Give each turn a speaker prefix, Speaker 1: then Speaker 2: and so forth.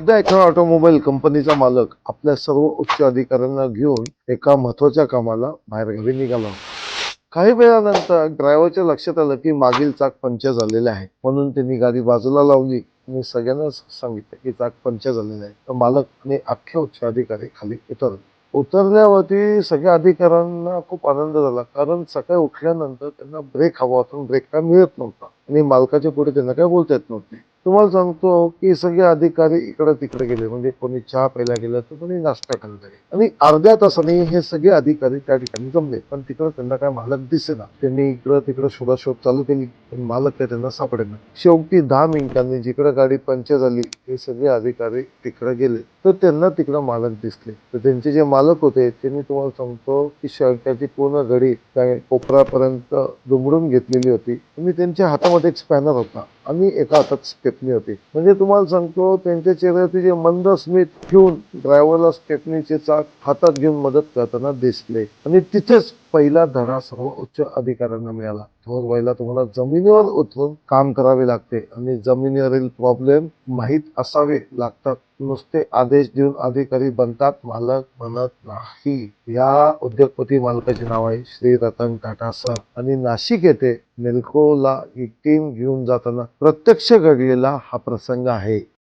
Speaker 1: एकदा एका ऑटोमोबाईल कंपनीचा मालक आपल्या सर्व उच्च अधिकाऱ्यांना घेऊन एका महत्वाच्या कामाला बाहेरगावी निघाला होता. काही वेळानंतर ड्रायव्हरच्या लक्षात आलं की मागील चाक पंक्चर झालेले आहे. म्हणून त्यांनी गाडी बाजूला लावली आणि सगळ्यांना सांगितलं की चाक पंक्चर झालेलं आहे. तर मालक आणि अख्खे उच्च अधिकारी खाली उतरल्यावरती सगळ्या अधिकाऱ्यांना खूप आनंद झाला, कारण सकाळी उठल्यानंतर त्यांना ब्रेक हवा होता, ब्रेक काय मिळत नव्हता आणि मालकाच्या पुढे त्यांना काय बोलता येत नव्हते. तुम्हाला सांगतो की सगळे अधिकारी इकडे तिकडे गेले, म्हणजे कोणी चहा प्यायला गेलं तर कोणी नाश्ता करायला गेले आणि अर्ध्या तासाने हे सगळे अधिकारी त्या ठिकाणी जमले. पण तिकडे त्यांना काय मालक दिसेना. त्यांनी इकडं तिकडं शोधाशोध चालू केली, पण मालक काय त्यांना सापडेना. शेवटी 10 मिनिटांनी जिकडे गाडी पंक्चर झाली हे सगळे अधिकारी तिकडे गेले, तर त्यांना तिकडे मालक दिसले. तर त्यांचे जे मालक होते त्यांनी, तुम्हाला सांगतो की शर्टाची पूर्ण घडी त्या कोपऱ्यापर्यंत दुमडून घेतलेली होती आणि त्यांच्या हातामध्ये एक स्पॅनर होता आणि एका हातात स्टेपनी होती. म्हणजे तुम्हाला सांगतो त्यांच्या चेहऱ्यावरती जे मंद स्मित घेऊन ड्रायव्हरला स्टेपनीचे चाक हातात घेऊन मदत करताना दिसले. आणि तिथेच पहिला धडा सर्व उच्च अधिकाऱ्यांना मिळाला. थोर व्हायला तुम्हाला जमिनीवर उतरून काम करावे लागते आणि जमिनीवरील प्रॉब्लेम माहीत असावे लागतात. नुसते आदेश देऊन अधिकारी बनतात मालक बनत नाही. या उद्योगपती मालकाचे नाव आहे श्री रतन टाटा सर आणि नाशिक येथे नेल्कोला ही टीम घेऊन जाताना प्रत्यक्ष घडलेला हा प्रसंग आहे.